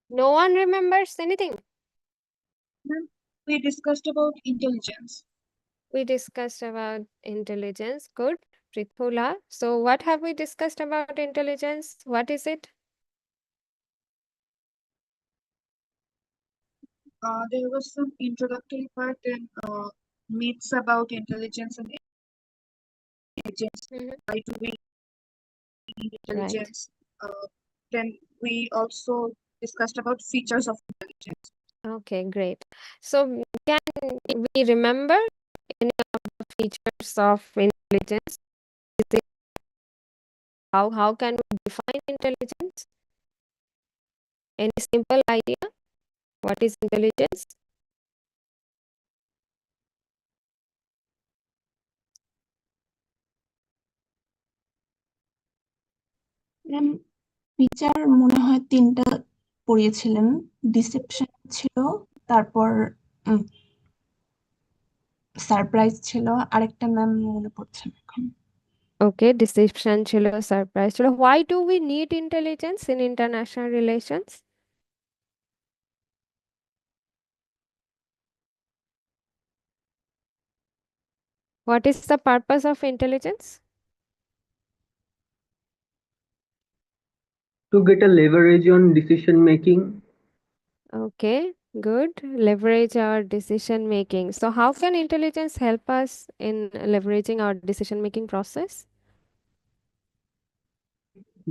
No one remembers anything. Ma'am, we discussed about intelligence. We discussed about intelligence. Good. Prithula. So, what have we discussed about intelligence? What is it? There was some introductory part and myths about intelligence and intelligence. Mhm. Why do we need Right. intelligence? Then we also discussed about features of intelligence. Okay, great. So, can we remember any of the features of intelligence? Is it how can we define intelligence? Any simple idea? What is intelligence? Ma'am feature মনে হয় ৩টা পড়িয়েছিলেন। Deception ছিল, তারপর surprise ছিল, আরেকটা ma'am মনে পড়ছে না এখন। Okay, deception chilo, surprise chilo. Why do we need intelligence in international relations? What is the purpose of intelligence? To get a leverage on decision making. Okay, good. Leverage our decision making. So, how can intelligence help us in leveraging our decision making process?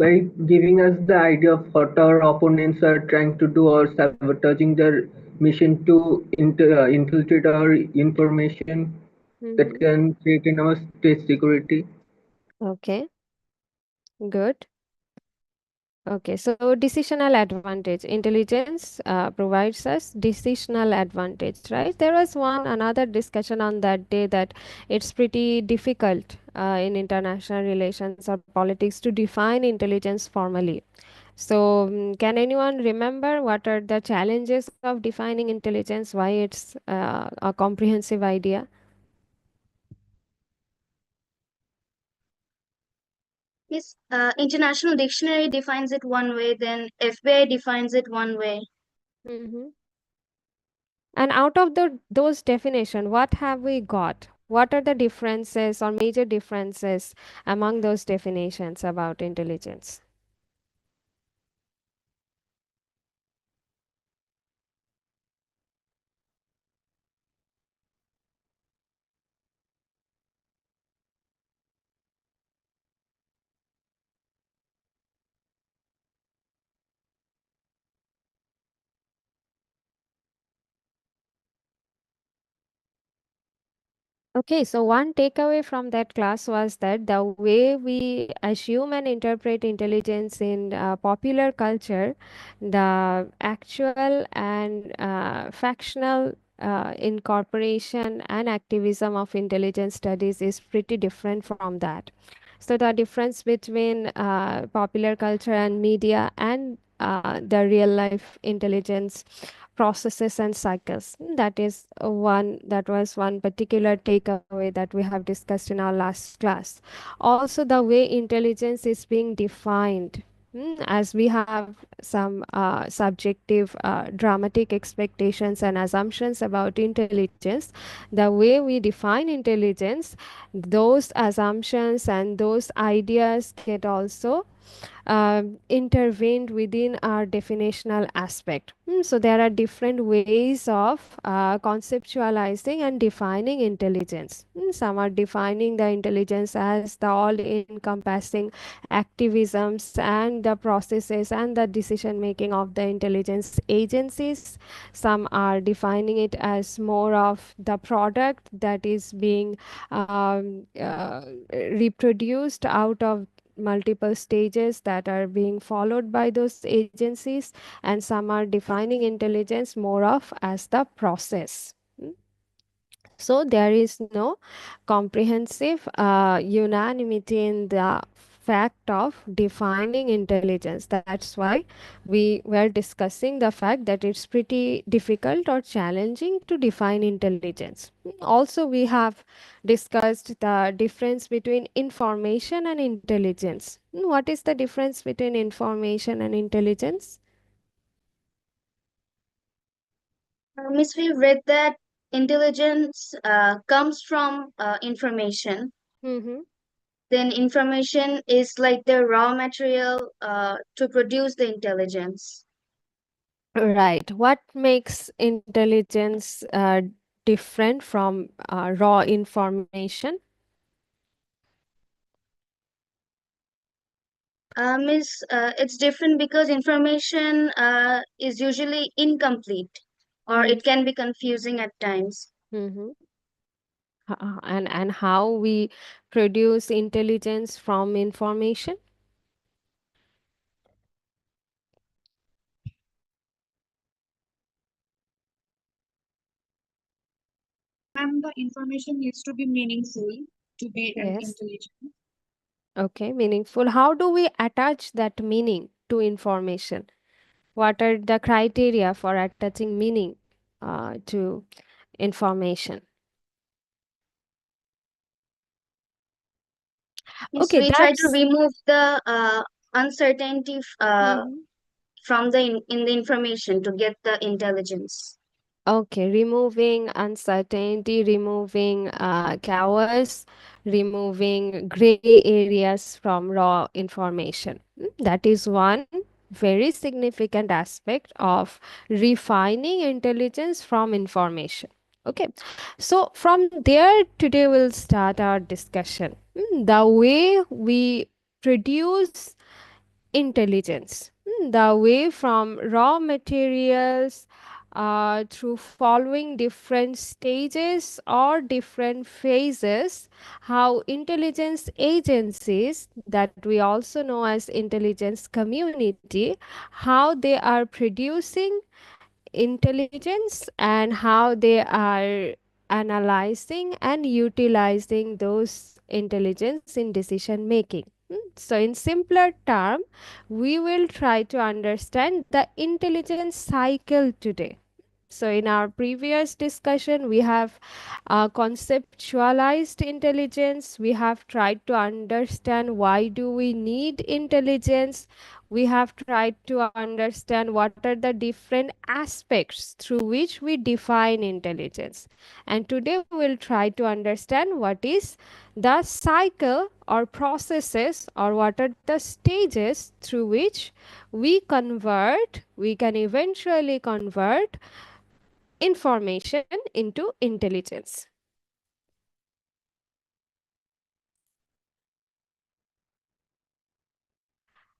By giving us the idea of what our opponents are trying to do or sabotaging their mission to infiltrate our information that Mhm. can threaten our state security. Okay, good. Okay, so decisional advantage. Intelligence provides us decisional advantage, right? There was another discussion on that day that it's pretty difficult in international relations or politics to define intelligence formally. So, can anyone remember what are the challenges of defining intelligence? Why it's a comprehensive idea? Yes, International Dictionary defines it one way, then FBI defines it one way. Hmm. And out of those definition, what have we got? What are the differences or major differences among those definitions about intelligence? Okay, so one takeaway from that class was that the way we assume and interpret intelligence in popular culture, the actual and factional incorporation and activism of intelligence studies is pretty different from that. So the difference between popular culture and media and the real life intelligence processes and cycles. That was one particular takeaway that we have discussed in our last class. Also, the way intelligence is being defined. As we have some subjective, dramatic expectations and assumptions about intelligence, the way we define intelligence, those assumptions and those ideas get also intervened within our definitional aspect. So there are different ways of conceptualizing and defining intelligence. Some are defining the intelligence as the all encompassing activisms and the processes and the decision making of the intelligence agencies. Some are defining it as more of the product that is being reproduced out of multiple stages that are being followed by those agencies, and some are defining intelligence more of as the process. So there is no comprehensive unanimity in the fact of defining intelligence. That's why we were discussing the fact that it's pretty difficult or challenging to define intelligence. Also, we have discussed the difference between information and intelligence. What is the difference between information and intelligence? Miss, we read that intelligence comes from information. Mm-hmm. Then information is like the raw material to produce the intelligence. Right. What makes intelligence different from raw information? Miss, it's different because information is usually incomplete or it can be confusing at times. Mm-hmm. And how we produce intelligence from information? And the information needs to be meaningful to be an Yes. intelligent. Okay, meaningful. How do we attach that meaning to information? What are the criteria for attaching meaning to information? Miss, Okay, we try to that's remove the uncertainty Mhm. from in the information to get the intelligence. Okay, removing uncertainty, removing chaos, removing gray areas from raw information. That is one very significant aspect of refining intelligence from information. Okay, so from there, today we'll start our discussion. The way we produce intelligence, the way from raw materials through following different stages or different phases, how intelligence agencies that we also know as intelligence community, how they are producing intelligence and how they are analyzing and utilizing those intelligence in decision making. So in simpler term, we will try to understand the intelligence cycle today. So in our previous discussion, we have conceptualized intelligence. We have tried to understand why do we need intelligence. We have tried to understand what are the different aspects through which we define intelligence. And today we will try to understand what is the cycle or processes or what are the stages through which we can eventually convert information into intelligence.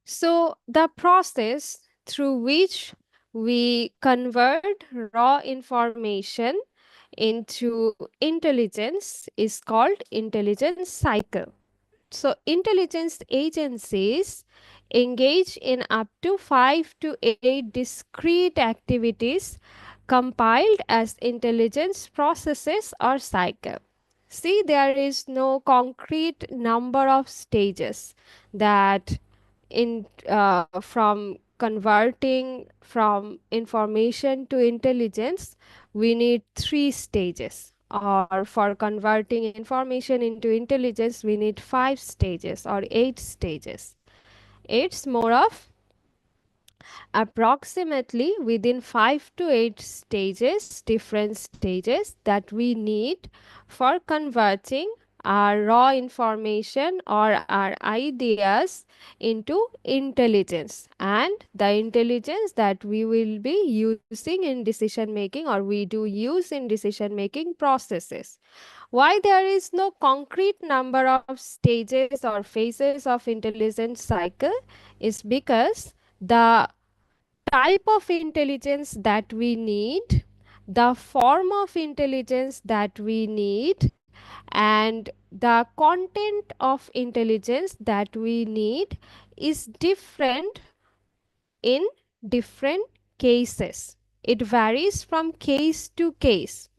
So, the process through which we convert raw information into intelligence is called intelligence cycle. So, intelligence agencies engage in up to 5 to 8 discrete activities compiled as intelligence processes or cycle. See, there is no concrete number of stages that in from converting from information to intelligence we need 3 stages, or for converting information into intelligence we need 5 stages or 8 stages. It's more of approximately within 5 to 8 stages, different stages that we need for converting our raw information or our ideas into intelligence, and the intelligence that we will be using in decision making or we do use in decision making processes. Why there is no concrete number of stages or phases of intelligence cycle is because the type of intelligence that we need, the form of intelligence that we need, and the content of intelligence that we need is different in different cases. It varies from case to case.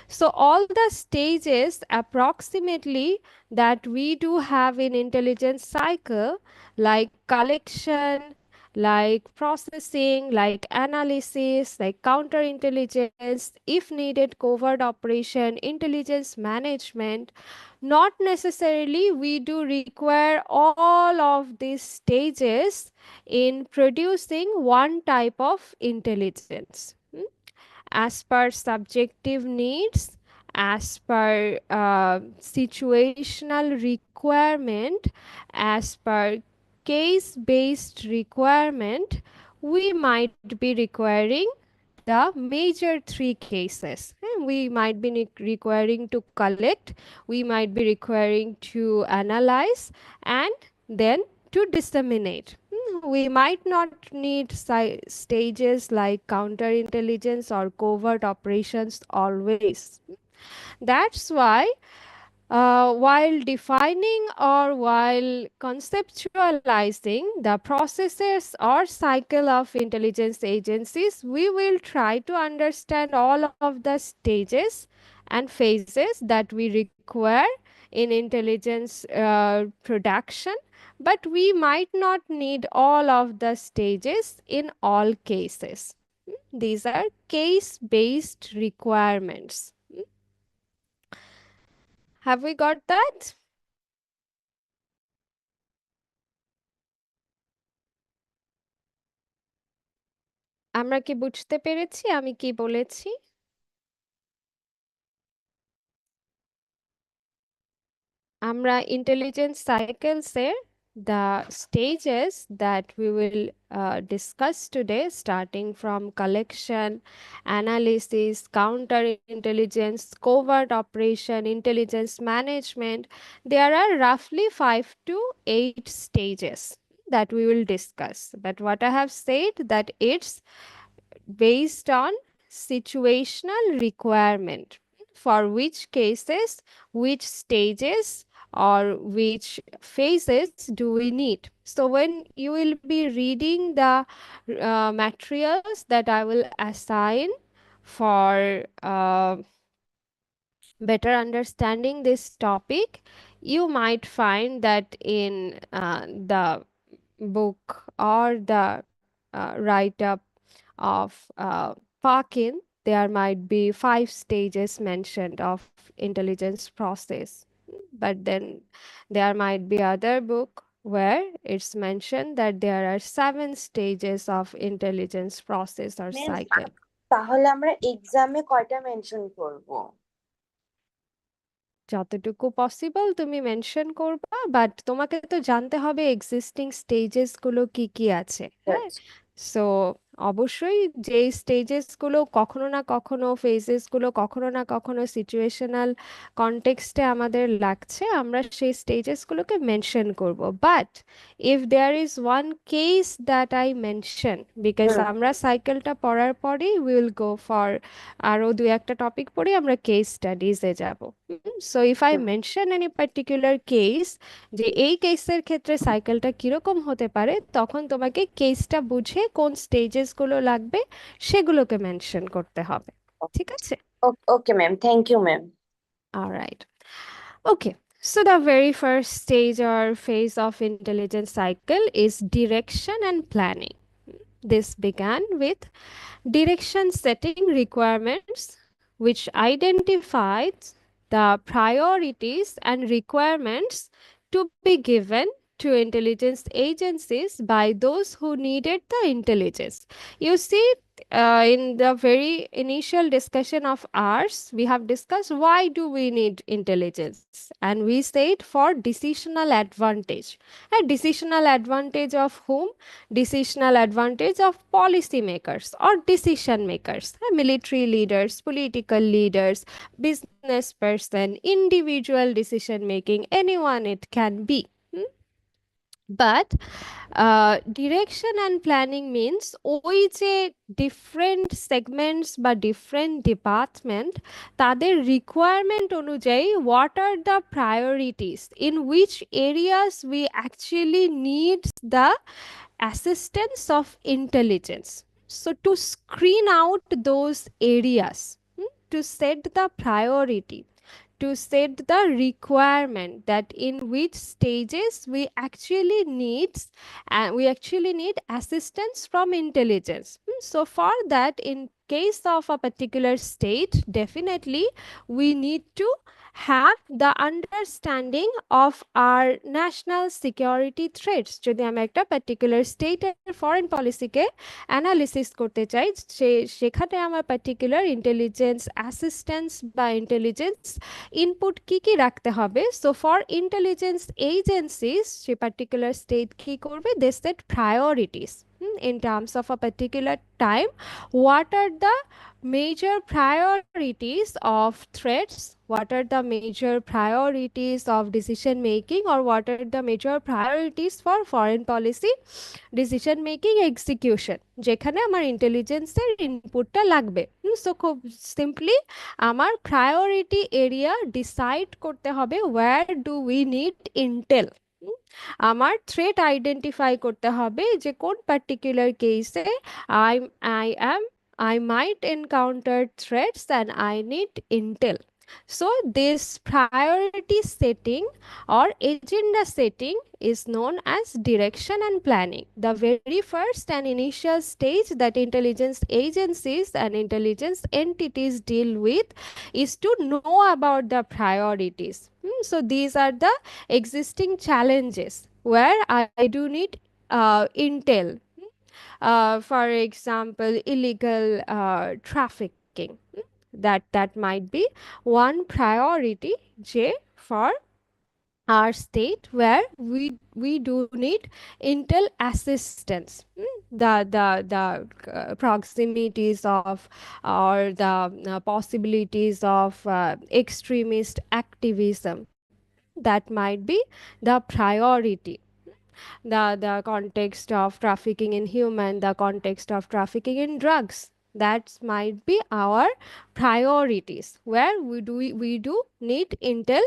So, all the stages approximately that we do have in intelligence cycle, like collection, like processing, like analysis, like counterintelligence, if needed, covert operation, intelligence management, not necessarily we do require all of these stages in producing one type of intelligence. as per subjective needs, as per situational requirement, as per case based requirement, we might be requiring the major three cases. We might be requiring to collect, we might be requiring to analyze, and then to disseminate. We might not need stages like counterintelligence or covert operations always. That's why while defining or while conceptualizing the processes or cycle of intelligence agencies, we will try to understand all of the stages and phases that we require in intelligence production, but we might not need all of the stages in all cases. These are case based requirements. Have we got that? আমরা কি বুঝতে পেরেছি আমি কি বলেছি? আমরা intelligence cycles এর the stages that we will discuss today, starting from collection, analysis, counterintelligence, covert operation, intelligence management, there are roughly 5 to 8 stages that we will discuss. But what I have said that it's based on situational requirement, for which cases, which stages or which phases do we need. So when you will be reading the materials that I will assign for better understanding this topic, you might find that in the book or the write up of Parkin, there might be 5 stages mentioned of intelligence process. But then there might be other book where it's mentioned that there are 7 stages of intelligence process or Miss, cycle. তাহলে আমরা এক্সামে কয়টা mention করব? যতটুকু possible তুমি mention করবা, but তোমাকে তো জানতে হবে এক্সিস্টিং স্টেজেস গুলো কি কি আছে। হ্যাঁ, সো অবশ্যই যে স্টেজেস গুলো কখনো না কখনো ফেজেস গুলো কখনো না কখনো সিচুয়েশনাল কনটেক্সটে আমাদের লাগছে, আমরা সেই স্টেজেস গুলোকে মেনশন করব। But if there is one case that I mention, because আমরা সাইকেলটা পড়ার পরেই উইল গো ফর আরো দুই একটা টপিক পড়ে আমরা কেস স্টাডিজে যাব। So if I mention any particular case, যে এই কেসের ক্ষেত্রে সাইকেলটা কিরকম হতে পারে, তখন তোমাকে কেসটা বুঝে কোন স্টেজেস গুলো লাগবে সেগুলোকে মেনশন করতে হবে। ঠিক আছে? Okay ma'am, thank you ma'am. Alright. Okay. So the very first stage or phase of intelligence cycle is direction and planning. This began with direction setting requirements, which identifies the priorities and requirements to be given to intelligence agencies by those who needed the intelligence. You see, in the very initial discussion of ours, we have discussed why do we need intelligence, and we said for decisional advantage. A decisional advantage of whom? Decisional advantage of policymakers or decision makers, military leaders, political leaders, business person, individual decision making, anyone it can be. But direction and planning means ওই যে different segments বা different department তাদের requirement অনুযায়ী what are the priorities, in which areas we actually need the assistance of intelligence. So to screen out those areas, to set the priority, to set the requirement that in which stages we actually need assistance from intelligence. So for that, in case of a particular state, definitely we need to have the understanding of our national security threats. যদি আমি একটা particular স্টেটের foreign পলিসিকে analysis করতে চাই, সেখানে আমার particular intelligence assistance বা intelligence input কি কি রাখতে হবে। সো ফর ইন্টেলিজেন্স এজেন্সিস, সে পার্টিকুলার স্টেট কি করবে, they set priorities in terms of a particular time. What are the major priorities of threats, what are the major priorities of decision making, or what are the major priorities for foreign policy decision making execution, যেখানে আমার ইন্টেলিজেন্সের ইনপুটটা লাগবে। So খুব simply আমার priority area decide করতে হবে, where do we need Intel. আমার threat identify করতে হবে যে কোন পার্টিকুলার কেসে I might encounter threats and I need intel. So this priority setting or agenda setting is known as direction and planning. The very first and initial stage that intelligence agencies and intelligence entities deal with is to know about the priorities. So these are the existing challenges where I do need intel. For example, illegal trafficking. That might be one priority J for our state where we do need intel assistance. The proximities of or the possibilities of extremist activism, that might be the priority. The context of trafficking in human, the context of trafficking in drugs, that might be our priorities where we do need intel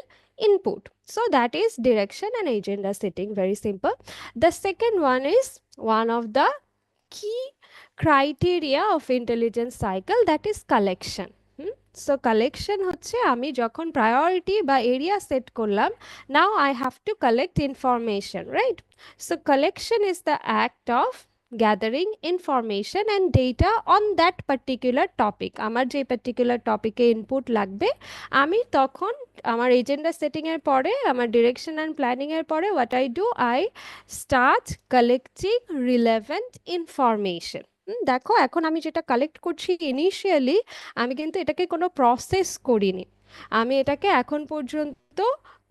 input. So that is direction and agenda setting, very simple. The second one is one of the key criteria of intelligence cycle, that is collection. So collection হচ্ছে আমি যখন priority বা area set করলাম, now I have to collect information, right? So collection is the act of gathering information and data on that particular topic. আমার যে particular topic এ input লাগবে, আমি তখন আমার agenda setting এর পরে, আমার direction and planning এর পরে, what I do, I start collecting relevant information. দেখো এখন আমি যেটা কালেক্ট করছি ইনিশিয়ালি, আমি কিন্তু এটাকে কোনো প্রসেস করিনি, আমি এটাকে এখন পর্যন্ত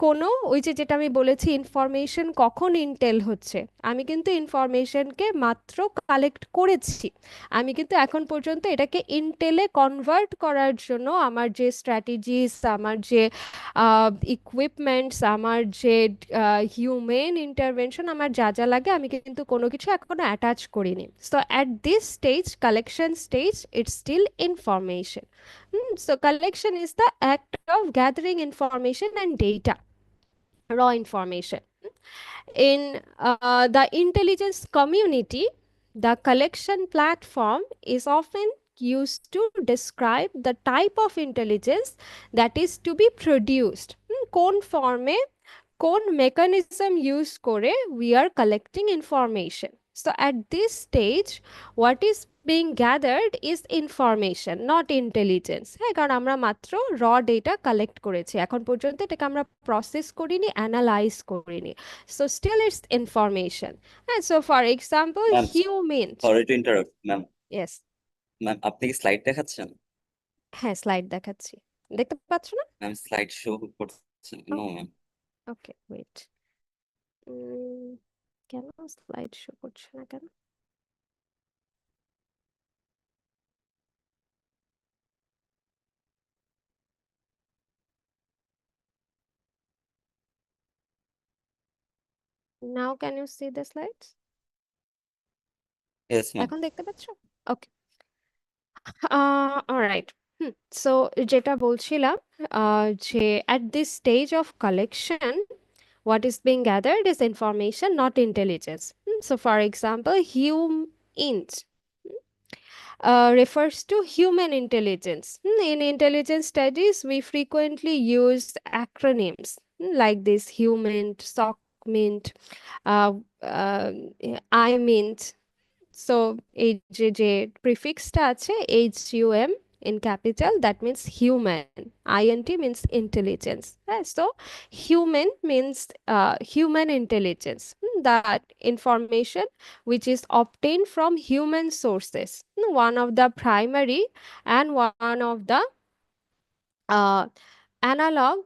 কোনো ওই যে যেটা আমি বলেছি ইনফরমেশন কখন ইন্টেল হচ্ছে, আমি কিন্তু ইনফরমেশনকে মাত্র কালেক্ট করেছি, আমি কিন্তু এখন পর্যন্ত এটাকে ইন্টেলে কনভার্ট করার জন্য আমার যে স্ট্র্যাটেজিস, আমার যে ইকুইপমেন্টস, আমার যে হিউম্যান ইন্টারভেনশন, আমার যা যা লাগে, আমি কিন্তু কোনো কিছু এখনো অ্যাটাচ করিনি। So at this stage, collection stage, it's still information. So collection is the act of gathering information and data, raw information. In the intelligence community, the collection platform is often used to describe the type of intelligence that is to be produced. কোন ফর্মে, কোন mechanism use করে we are collecting information. So at this stage, what is being gathered is information, not intelligence. হ্যাঁ, কারণ আমরা মাত্র raw data collect করেছি, এখন পর্যন্ত এটাকে আমরা process করিনি, analyze করিনি. So still it's information. And so for example, Ma'am, human. Sorry to interrupt ma'am. Yes. Ma'am আপনি কি স্লাইড দেখাচ্ছেন? হ্যাঁ, স্লাইড দেখাচ্ছি, দেখতে পাচ্ছ না? ম্যাম স্লাইড শো করছেন? No ma'am. Okay, wait. কেন স্লাইড শো করছে না কেন? Now can you see the slides? Yes ma'am. এখন দেখতে পাচ্ছ? ওকে, অলরাইট। সো যেটা বলছিলাম, যে at this stage of collection, what is being gathered is information, not intelligence. So for example, HUMINT refers to human intelligence. In intelligence studies, we frequently use acronyms like this: HUMINT, SOCMINT, IMINT. So এই যে প্রিফিক্সটা আছে HUM, in capital, that means human. INT means intelligence. So human means human intelligence. That information which is obtained from human sources. One of the primary and one of the uh, analog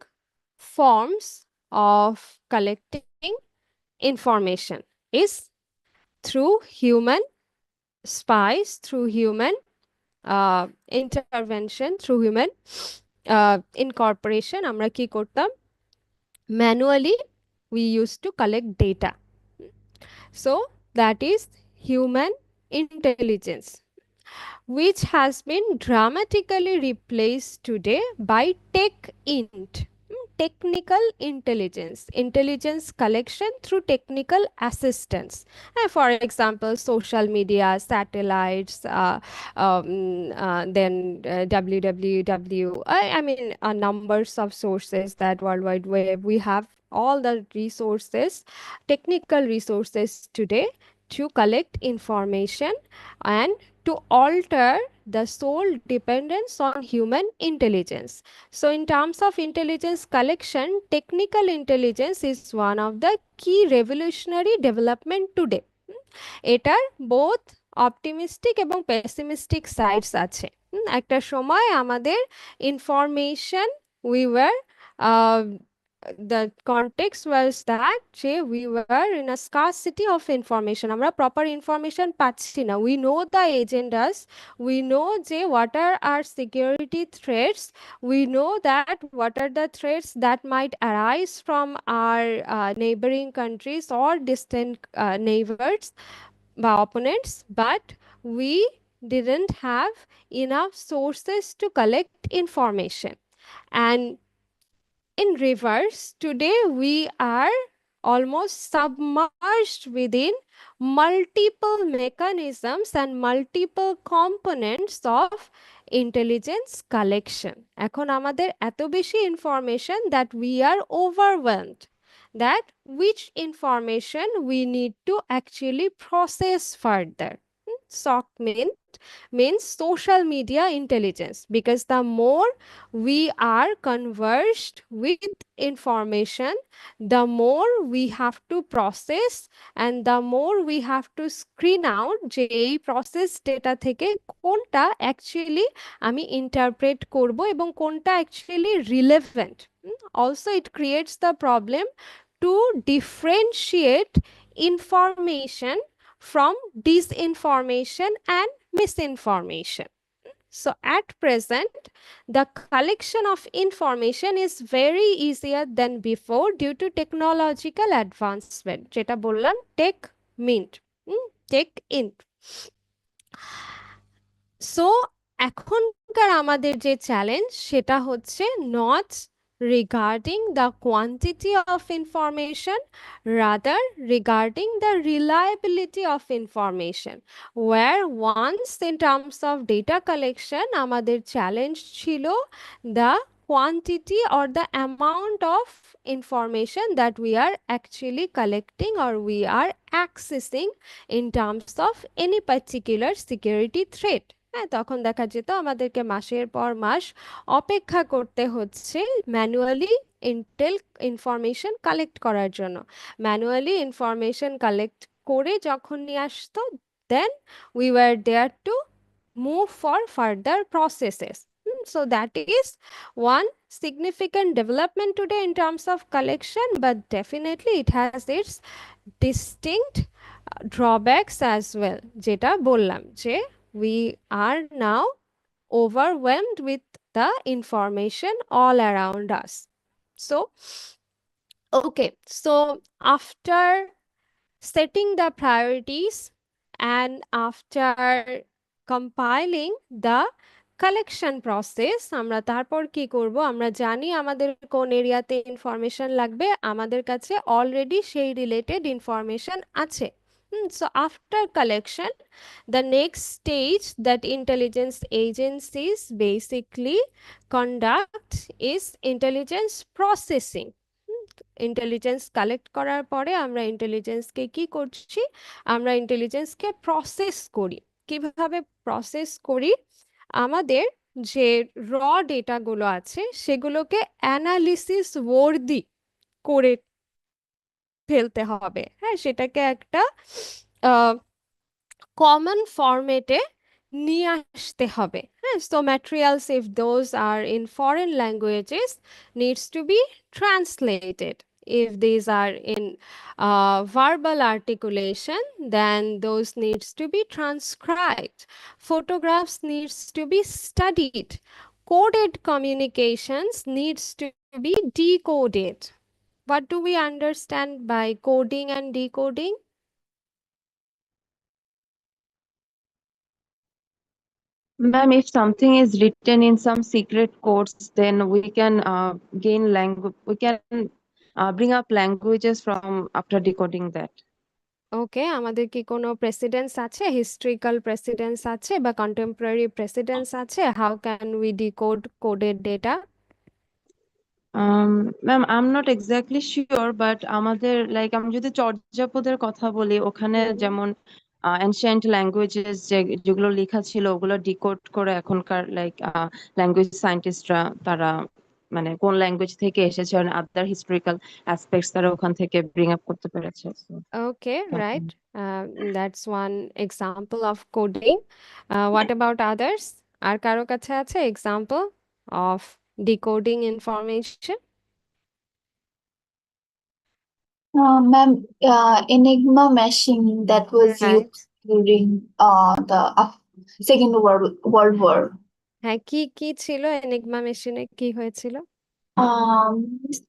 forms of collecting information is through human spies, through human intervention, through human incorporation. আমরা কি করতাম? Manually we used to collect data. So that is human intelligence, which has been dramatically replaced today by tech int. Technical intelligence, intelligence collection through technical assistance. For example, social media, satellites, then www, I mean numbers of sources, that World Wide Web. We have all the resources, technical resources today to collect information and to alter the sole dependence on human intelligence. So in terms of intelligence collection, technical intelligence is one of the key revolutionary development today. এটার both optimistic এবং pessimistic sides আছে। একটা সময় আমাদের information we were the context was that যে we were in a scarcity of information, আমরা proper information পাচ্ছি না। We know the agendas, we know যে what are our security threats, we know that what are the threats that might arise from our neighboring countries or distant neighbors বা opponents, but we didn't have enough sources to collect information. And in reverse, today we are almost submerged within multiple mechanisms and multiple components of intelligence collection. এখন আমাদের এত বেশি information that we are overwhelmed, that which information we need to actually process further. SOC means social media intelligence, because the more we are conversed with information, the more we have to process and the more we have to screen out যে এই process data থেকে কোনটা actually আমি interpret করব এবং কোনটা actually relevant. Also it creates the problem to differentiate information from disinformation and misinformation. So at present, the collection of information is very easier than before due to technological advancement. যেটা বললাম tech mint, tech int. So এখনকার আমাদের যে challenge সেটা হচ্ছে not regarding the quantity of information, rather regarding the reliability of information, where once in terms of data collection আমাদের challenge ছিল the quantity or the amount of information that we are actually collecting or we are accessing in terms of any particular security threat. হ্যাঁ, তখন দেখা যেত আমাদেরকে মাসের পর মাস অপেক্ষা করতে হচ্ছে ম্যানুয়ালি ইনফরমেশন কালেক্ট করার জন্য। ম্যানুয়ালি ইনফরমেশন কালেক্ট করে যখন নিয়ে আসতো, then we were there to move for further processes. So that is one significant development today in terms of collection, but definitely it has its distinct drawbacks as well. যেটা বললাম যে we are now overwhelmed with the information all around us. So, okay, so after setting the priorities and after compiling the collection process, আমরা তারপর কি করব? আমরা জানি আমাদের কোন এরিয়াতে ইনফরমেশন লাগবে, আমাদের কাছে অলরেডি সেই রিলেটেড ইনফরমেশন আছে। So after collection, the next stage that intelligence agencies basically conduct is intelligence processing. Intelligence collect করার পরে আমরা ইন্টেলিজেন্সকে কি করছি? আমরা ইন্টেলিজেন্সকে প্রসেস করি। কিভাবে প্রসেস করি? আমাদের যে র ডেটাগুলো আছে সেগুলোকে অ্যানালিসিস worthy করে ফেলতে হবে, হ্যাঁ, সেটাকে একটা কমন ফরম্যাটে নিয়ে আসতে হবে, হ্যাঁ। So materials if those are in foreign languages needs to be translated. If these are in verbal articulation, then those needs to be transcribed. Photographs needs to be studied. Coded communications needs to be decoded. What do we understand by coding and decoding? Ma'am, if something is written in some secret codes, then we can gain language. We can bring up languages from after decoding that. ওকে, আমাদের কি কোনো precedence আছে, historical precedence আছে বা contemporary precedence আছে? How can we decode coded data? Ma'am I am not exactly sure, but আমাদের like আমি যদি চর্যাপদের কথা বলি, ওখানে যেমন এনশিয়েন্ট ল্যাঙ্গুয়েজেস যেগুলো লেখা ছিল ওগুলো ডিকোড করে এখনকার লাইক ল্যাঙ্গুয়েজ সায়েন্টিস্টরা তারা মানে কোন ল্যাঙ্গুয়েজ থেকে এসেছে আর আদার হিস্টোরিক্যাল অ্যাসপেক্টস তারা ওখান থেকে ব্রিং আপ করতে পেরেছে। Okay, right, that's one example of coding. What about others? আর কারো কাছে আছে example of decoding information? Ma'am, Enigma machine that was Right. used during the Second World War. হ্যাঁ, কি কি ছিল এনিগমা মেশিনে, কি হয়েছিল?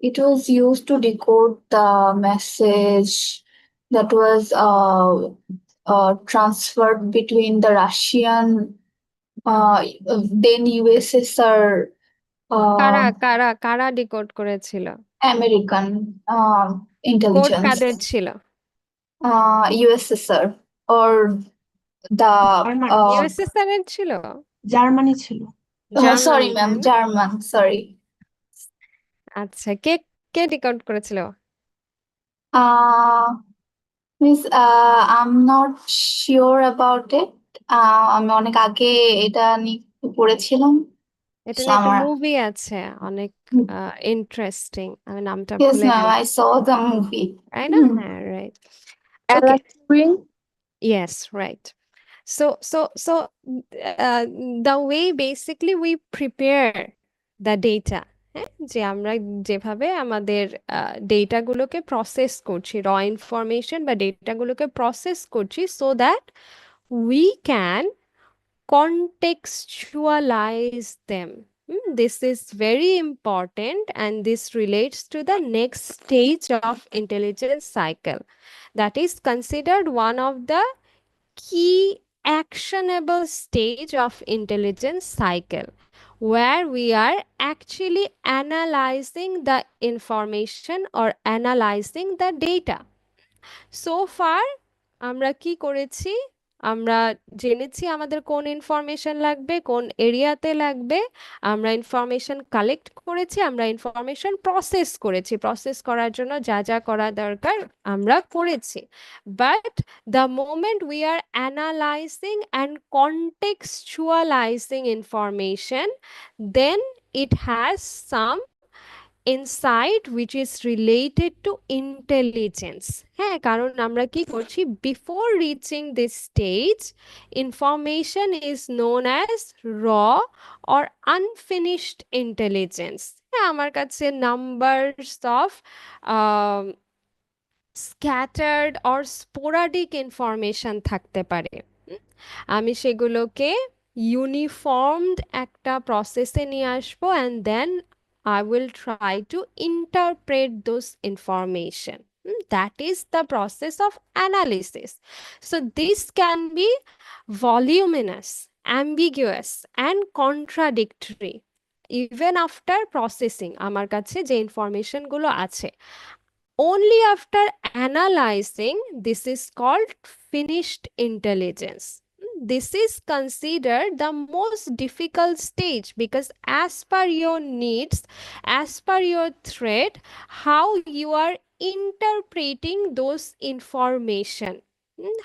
It was used to decode the message that was transferred between the Russian, then USSR, কারা কারা কারা ডিকোড করেছিল? American কোড intelligence, কাদের ছিল? USSR or the ইউএসএসআর এর ছিল? জার্মানি ছিল। sorry জার্মানি, ma'am, তাই না? German, sorry. আচ্ছা, কে কে ডিকোড করেছিল? Miss, I'm not sure about it. আমি অনেক আগে এটা নিয়ে পড়েছিলাম। এটা So নিয়ে একটা আমার মুভি আছে, অনেক ইন্টারেস্টিং, আমি নামটা yes ভুলে ma'am, I গেছি, saw the movie. তাই না? হ্যাঁ, right, okay, Alan Turing. yes, right. So the way basically we prepare the data, হ্যাঁ, যে আমরা যেভাবে আমাদের ডেটাগুলোকে প্রসেস করছি, র ইনফরমেশন বা ডেটাগুলোকে প্রসেস করছি, so that we can contextualize them. This is very important, and this relates to the next stage of intelligence cycle, that is considered one of the key actionable stage of intelligence cycle, where we are actually analyzing the information or analyzing the data. So far আমরা কি করেছি? আমরা জেনেছি আমাদের কোন information লাগবে, কোন এরিয়াতে লাগবে, আমরা ইনফরমেশন কালেক্ট করেছি, আমরা ইনফরমেশন প্রসেস করেছি, প্রসেস করার জন্য যা যা করা দরকার আমরা করেছি। But the moment we are analyzing and contextualizing information, then it has some insight which is related to intelligence, হ্যাঁ, কারণ আমরা কি করছি, before reaching this stage, information is known as raw or unfinished intelligence. হ্যাঁ, আমার কাছে numbers of scattered or sporadic information থাকতে পারে, আমি সেগুলোকে ইউনিফর্মড একটা প্রসেসে নিয়ে আসবো, and then I will try to interpret those information. That is the process of analysis. So this can be voluminous, ambiguous, and contradictory. Even after processing আমার কাছে যে ইনফরমেশন গুলো আছে, only after analyzing, this is called finished intelligence. This is considered the most difficult stage, because as per your needs, as per your threat, how you are interpreting those information,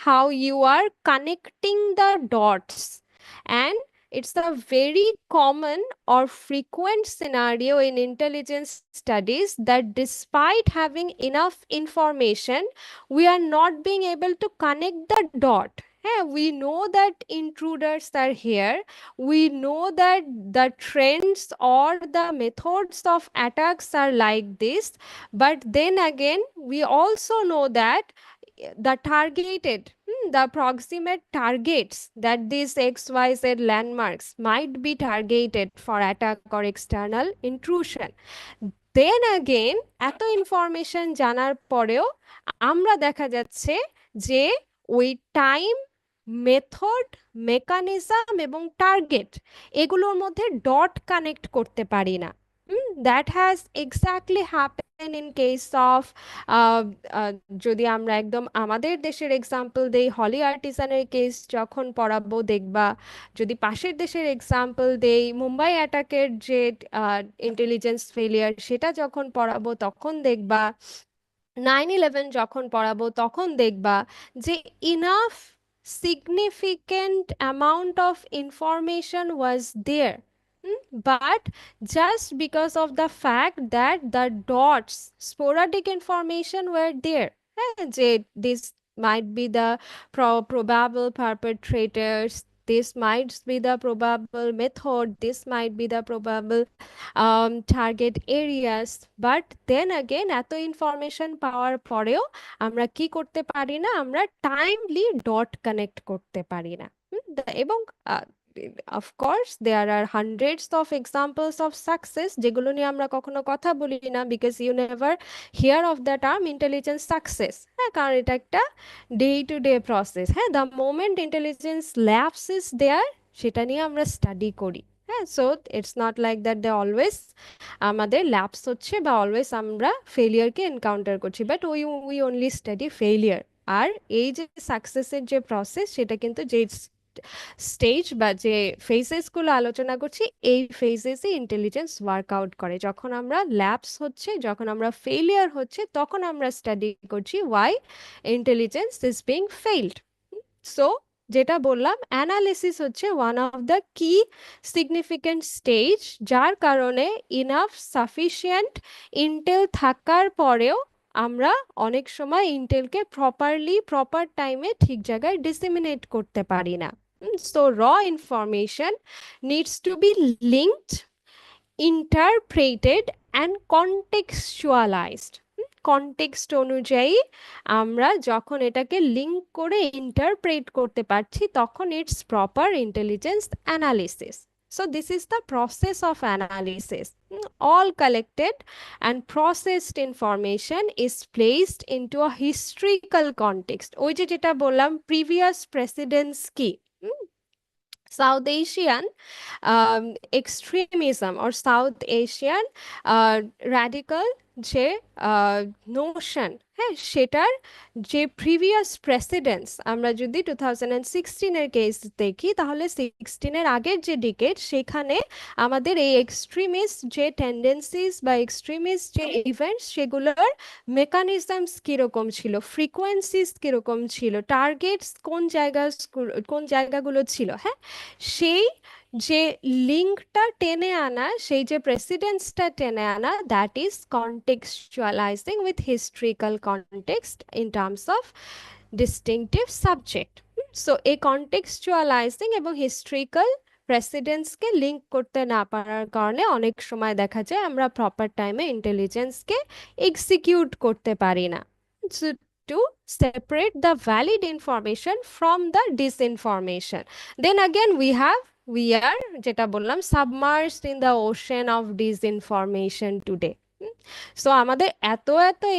how you are connecting the dots and It's a very common or frequent scenario in intelligence studies that despite having enough information, we are not being able to connect the dot. Yeah, we know that intruders are here. We know that the trends or the methods of attacks are like this. But then again, we also know that the targeted, the proximate targets that these XYZ landmarks might be targeted for attack or external intrusion. Then again এত information জানার পরেও আমরা দেখা যাচ্ছে যে ওই time, method, mechanism এবং target এগুলোর মধ্যে ডট কানেক্ট করতে পারি না। That has exactly happen in case of, যদি আমরা একদম আমাদের দেশের এক্সাম্পল দেই, হলি আর্টিসানের কেস যখন পড়াবো দেখবা, যদি পাশের দেশের এক্সাম্পল দেই, মুম্বাই অ্যাটাকের যে ইন্টেলিজেন্স ফেলিয়ার সেটা যখন পড়াবো তখন দেখবা, 9/11 যখন পড়াবো তখন দেখবা যে enough significant amount of information was there. But just because of the fact that the dots, sporadic information were there, this might be the probable perpetrators, this might be the probable method, this might be the probable target areas, but then again এত information পাওয়ার পরেও আমরা কি করতে পারি না, আমরা timely dot connect করতে পারি না। এবং of course there are hundreds of examples of success যেগুলো নিয়ে আমরা কখনো কথা বলি না, because you never hear of the term intelligence success। হ্যাঁ, কারণ এটা একটা ডে টু ডে প্রসেস। হ্যাঁ, the moment intelligence lapse is there সেটা নিয়ে আমরা স্টাডি করি। হ্যাঁ, so it's not like that they always আমাদের ল্যাপস হচ্ছে বা অলওয়েজ আমরা ফেলিয়ারকে এনকাউন্টার করছি, but we only study failure. আর এই যে সাকসেসের যে প্রসেস সেটা কিন্তু যে স্টেজ বা যে ফেজেসগুলো আলোচনা করছি এই ফেজেসে ইন্টেলিজেন্স ওয়ার্কআউট করে। যখন আমরা ল্যাপস হচ্ছে, যখন আমরা ফেলিয়ার হচ্ছে, তখন আমরা স্টাডি করছি why intelligence is being failed. So যেটা বললাম, অ্যানালিসিস হচ্ছে one of the key significant stage, যার কারণে ইনাফ সাফিসিয়েন্ট ইন্টেল থাকার পরেও আমরা অনেক সময় ইন্টেলকে প্রপার টাইমে ঠিক জায়গায় ডিসেমিনেট করতে পারি না। So raw information needs to be linked, interpreted and contextualized. Context অনুযায়ী আমরা যখন এটাকে লিঙ্ক করে ইন্টারপ্রেট করতে পারছি তখন it's proper intelligence analysis. So this is the process of analysis. All collected and processed information is placed into a historical context. ওই যে যেটা বললাম previous precedence কি, South Asian extremism or South Asian radical যে Notion, হ্যাঁ, সেটার যে previous precedence আমরা যদি 2016-এর কেস দেখি তাহলে 16-এর আগের যে ডিকেড সেখানে আমাদের এই এক্সট্রিমিস্ট যে টেন্ডেন্সিস বা এক্সট্রিমিস্ট যে ইভেন্টস সেগুলোর মেকানিজমস কীরকম ছিল, ফ্রিকোয়েন্সিস কীরকম ছিল, টার্গেটস কোন জায়গাগুলো ছিল, হ্যাঁ, সেই যে লিঙ্কটা টেনে আনা, সেই যে প্রেসিডেন্সটা টেনে আনা, that is contextualizing with historical context in terms of distinctive subject. So এই কন্টেক্সচুয়ালাইজিং এবং হিস্ট্রিক্যাল প্রেসিডেন্সকে লিঙ্ক করতে না পারার কারণে অনেক সময় দেখা যায় আমরা প্রপার টাইমে ইন্টেলিজেন্সকে এক্সিকিউট করতে পারি না, to separate the valid information from the disinformation. Then again we are যেটা বললাম submerged in the ocean of disinformation today. So আমাদের এত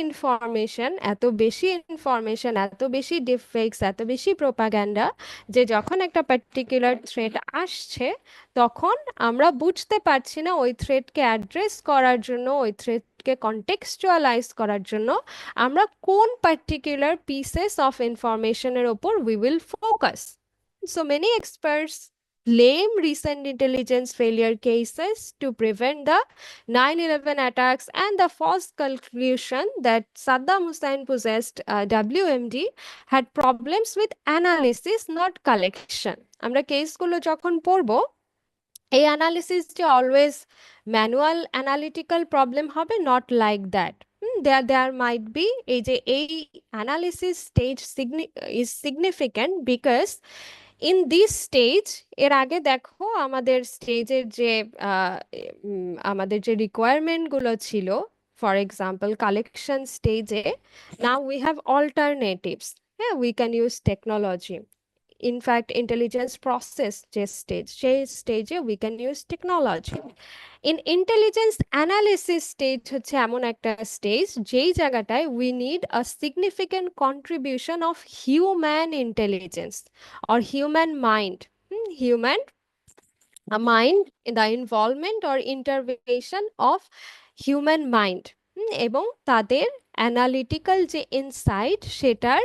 ইনফরমেশন, এত বেশি ইনফরমেশন, এত বেশি ডিফেক্টস, এত বেশি প্রোপাগ্যান্ডা, যে যখন একটা পার্টিকুলার থ্রেট আসছে তখন আমরা বুঝতে পারছি না ওই থ্রেটকে অ্যাড্রেস করার জন্য, ওই থ্রেটকে কন্টেক্সচুয়ালাইজ করার জন্য আমরা কোন পার্টিকুলার পিসেস অফ ইনফরমেশনের ওপর we will focus. So many experts blame recent intelligence failure cases to prevent the 9/11 attacks and the false conclusion that Saddam Hussein possessed WMD had problems with analysis, not collection. আমরা কেসগুলো যখন পড়বো এই অ্যানালিসিসটি always manual analytical problem হবে, not like that. There might be এই যে এই analysis stage is significant because in this stage, এর আগে দেখো আমাদের স্টেজের যে আমাদের যে রিকোয়ারমেন্টগুলো ছিল, ফর এক্সাম্পল কালেকশন স্টেজে, নাও উই হ্যাভ অল্টারনেটিভস। হ্যাঁ, we can use technology. In fact intelligence process যে স্টেজ, সেই স্টেজে we can use technology. In intelligence analysis stage হচ্ছে এমন একটা স্টেজ যেই জায়গাটায় we need a significant contribution of human intelligence or human mind. Human mind, the involvement or intervention of human mind, এবং তাদের অ্যানালিটিক্যাল যে ইনসাইট সেটার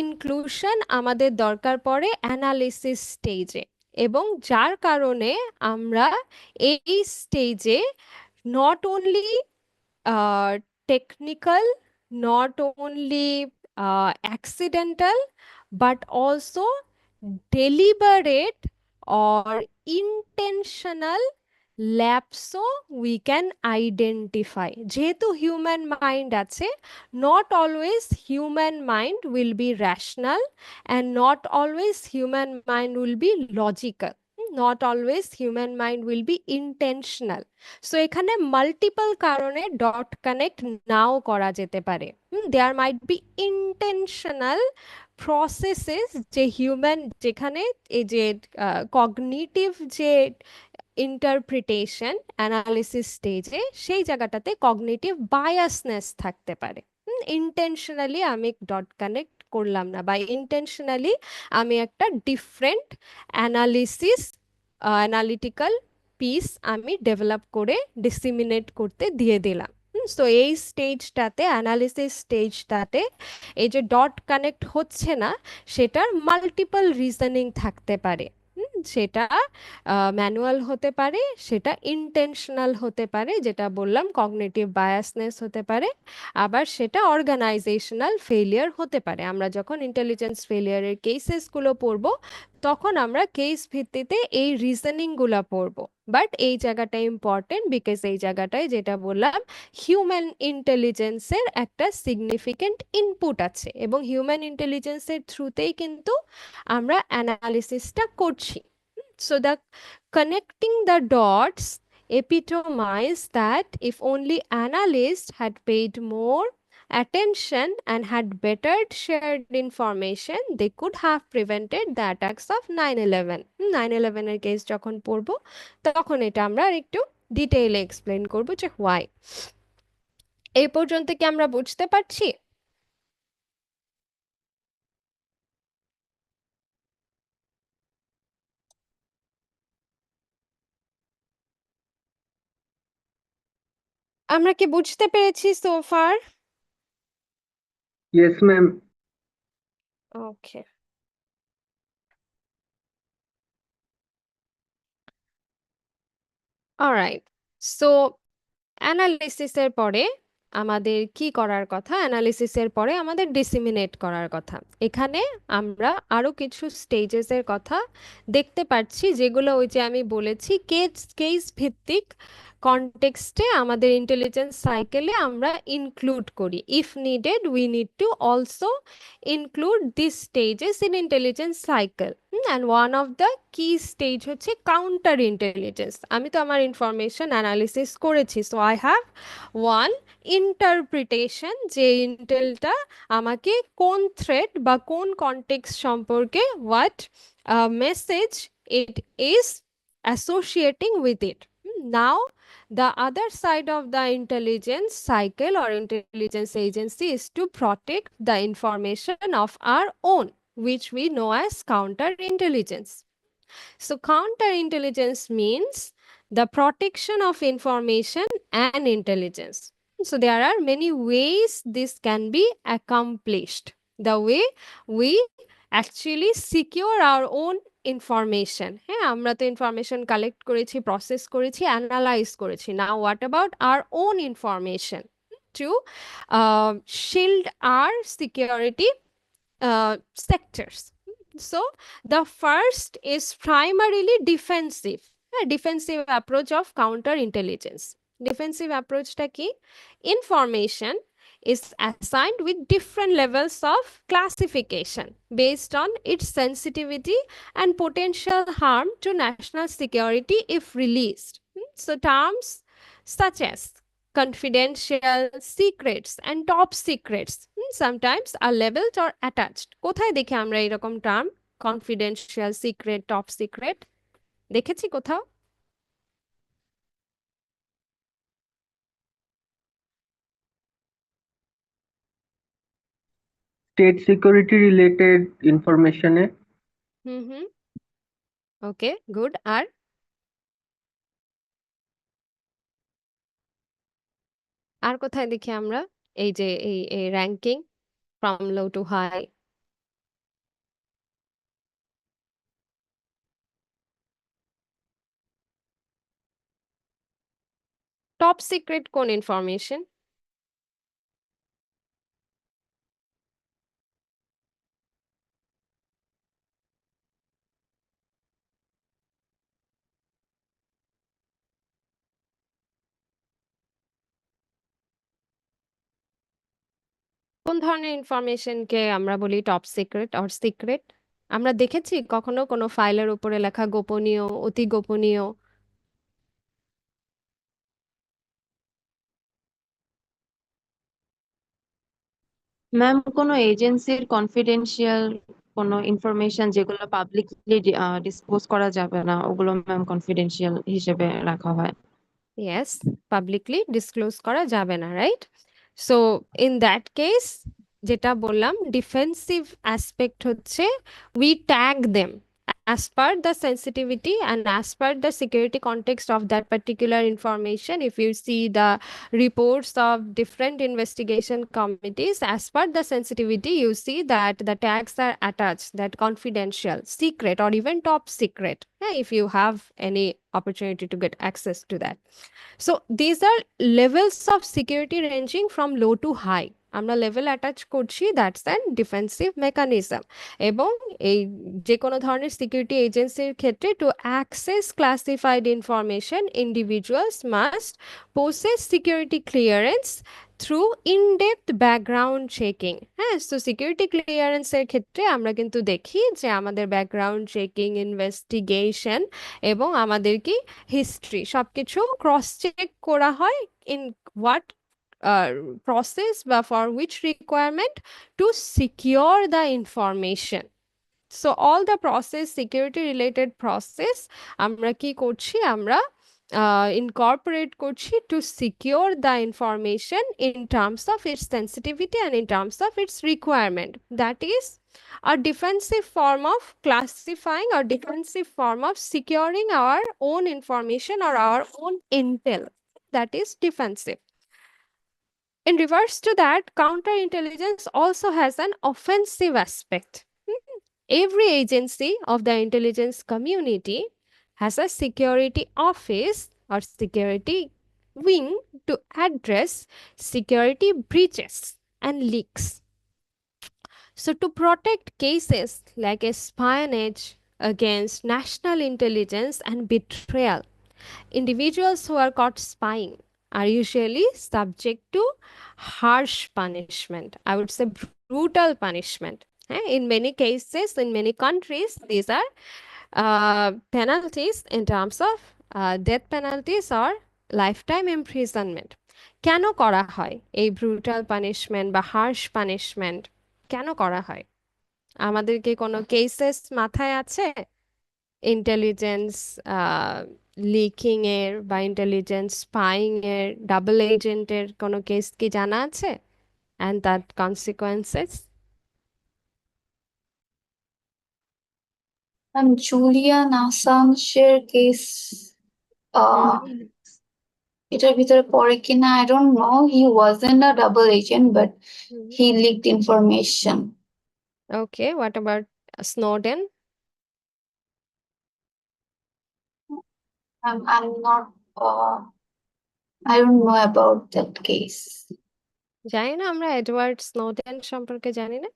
inclusion আমাদের দরকার পড়ে অ্যানালিসিস স্টেজে। এবং যার কারণে আমরা এই স্টেজে not only technical, not only accidental, but also deliberate or intentional lapse we can identify. যেহেতু হিউম্যান মাইন্ড আছে, not always human mind will be rational and not always human mind will be logical, not always human mind will be intentional. So এখানে multiple কারণে dot connect নাও করা যেতে পারে। দেয়ার might B intentional processes যে human, যেখানে এই যে cognitive যে ইন্টারপ্রিটেশন অ্যানালিসিস স্টেজে, সেই জায়গাটাতে কগনিটিভ বায়াসনেস থাকতে পারে। ইন্টেনশনালি আমি ডট কানেক্ট করলাম না, বা ইন্টেনশনালি আমি একটা ডিফারেন্ট অ্যানালিটিক্যাল পিস আমি ডেভেলপ করে ডিসিমিনেট করতে দিয়ে দিলাম। সো এই স্টেজটাতে, অ্যানালিসিস স্টেজটাতে, এই যে ডট কানেক্ট হচ্ছে না, সেটার মাল্টিপল রিজনিং থাকতে পারে। সেটা ম্যানুয়াল হতে পারে, সেটা ইন্টেনশনাল হতে পারে, যেটা বললাম কগনিটিভ বায়াসনেস হতে পারে, আবার সেটা অর্গানাইজেশনাল ফেলিয়ার হতে পারে। আমরা যখন ইন্টেলিজেন্স ফেলিয়ারের কেসেসগুলো পড়বো, তখন আমরা কেস ভিত্তিতে এই রিজনিংগুলো পড়বো। বাট এই জায়গাটা ইম্পর্টেন্ট বিকজ এই জায়গাটায় যেটা বললাম, হিউম্যান ইন্টেলিজেন্সের একটা সিগনিফিকেন্ট ইনপুট আছে, এবং হিউম্যান ইন্টেলিজেন্সের থ্রুতেই কিন্তু আমরা অ্যানালিসিসটা করছি। So the connecting the dots epitomize that if only analysts had paid more attention and had better shared information, they could have prevented the attacks of 9/11. 9/11 এর কেস যখন পড়বো, তখন এটা আমরা একটু ডিটেইলে এক্সপ্লেন করবো যে why। এই পর্যন্ত কি আমরা বুঝতে পারছি? আমরা কি বুঝতে পেরেছি সো ফার? Yes, ma'am. ওকে। অলরাইট, সো অ্যানালিসিসের পরে আমাদের কি করার কথা? অ্যানালিসিসের পরে আমাদের ডিসিমিনেট করার কথা। এখানে আমরা আরো কিছু স্টেজেসের কথা দেখতে পাচ্ছি, যেগুলো ওই যে আমি বলেছি কেস ভিত্তিক কনটেক্সটে আমাদের ইন্টেলিজেন্স সাইকেলে আমরা ইনক্লুড করি। If needed we need to also include this stages in intelligence cycle. And one of the কি স্টেজ হচ্ছে কাউন্টার ইন্টেলিজেন্স। আমি তো আমার ইনফরমেশন অ্যানালিসিস করেছি, so I have one interpretation, যে ইন্টেলটা আমাকে কোন থ্রেড বা কোন কনটেক্সট সম্পর্কে what message it is associating with it. Now the other side of the intelligence cycle or intelligence agency is to protect the information of our own, which we know as counterintelligence. So counterintelligence means the protection of information and intelligence. So there are many ways this can be accomplished. The way we actually secure our own information. হ্যাঁ, আমরা তো information collect করেছি, process করেছি, analyse করেছি। Now what about our own information to shield our security sectors. So the first is primarily defensive. হ্যাঁ, defensive approach of counter intelligence. Defensive অ্যাপ্রোচটা কি? Information is assigned with different levels of classification based on its sensitivity and potential harm to national security if released. So terms such as confidential, secrets and top secrets sometimes are labeled or attached. কোথায় দেখি আমরা এরকম term confidential, secret, top secret? দেখেছি কোথাও? State security related information এ hmm, okay, good. আর আর কোথায় দেখি আমরা এই যে এই ranking from low to high? Top secret কোন ইনফরমেশন? কোন ধরনের ইনফরমেশনকে আমরা বলি টপ সিক্রেট অর সিক্রেট? আমরা দেখেছি কখনো কোনো ফাইলের উপরে লেখা গোপনীয়, অতি গোপনীয়? ম্যাম কোনো এজেন্সির কনফিডেন্সিয়াল কোনো ইনফরমেশন যেগুলো পাবলিকলি ডিসক্লোজ করা যাবে না, ওগুলো ম্যাম কনফিডেন্সিয়াল হিসেবে রাখা হয়। ইয়েস, পাবলিকলি ডিসক্লোজ করা যাবে না, right? So in that case যেটা বললাম, ডিফেন্সিভ অ্যাসপেক্ট হচ্ছে we tag them as per the sensitivity and as per the security context of that particular information. If you see the reports of different investigation committees, as per the sensitivity, you see that the tags are attached, that confidential, secret, or even top secret, if you have any opportunity to get access to that. So these are levels of security ranging from low to high. আমরা level attach করছি, that's an defensive mechanism. এবং এই যে কোনো ধরনের security এজেন্সির ক্ষেত্রে to access classified information individuals must possess security clearance through in-depth background checking। হ্যাঁ, সো সিকিউরিটি ক্লিয়ারেন্সের ক্ষেত্রে আমরা কিন্তু দেখি যে আমাদের ব্যাকগ্রাউন্ড চেকিং, ইনভেস্টিগেশন এবং আমাদের কি হিস্ট্রি সবকিছু ক্রস চেক করা হয় ইন হোয়াট process বা for which requirement? To secure the information. So all the process, security related process আমরা কি করছি? আমরা incorporate করছি to secure the information in terms of its sensitivity and in terms of its requirement. That is a defensive form of classifying or defensive form of securing our own information or our own intel. That is defensive. In reverse to that, counterintelligence also has an offensive aspect. Every agency of the intelligence community has a security office or security wing to address security breaches and leaks. So to protect cases like espionage against national intelligence and betrayal, individuals who are caught spying are usually subject to harsh punishment. I would say brutal punishment. In many cases, in many countries, these are penalties in terms of death penalties or lifetime imprisonment. কেন করা হয় এই brutal punishment বা Harsh punishment? কেন করা হয়? আমাদের কি কোনো কেসেস মাথায় আছে? ইন্টেলিজেন্স লিকিং এর বা ইন্টেলিজেন্স স্পাইং এর, ডাবল এজেন্টের কোনো কেস কি জানা আছে? And that consequences? জুলিয়ান আসাঞ্জের কেস এটার ভিতরে পড়ে কিনা I don't know. He wasn't a double agent but he leaked information. Okay, what about Snowden? I'm not I don't know about that case. জানি না, আমরা এডওয়ার্ড স্নোডেন সম্পর্কে জানি না।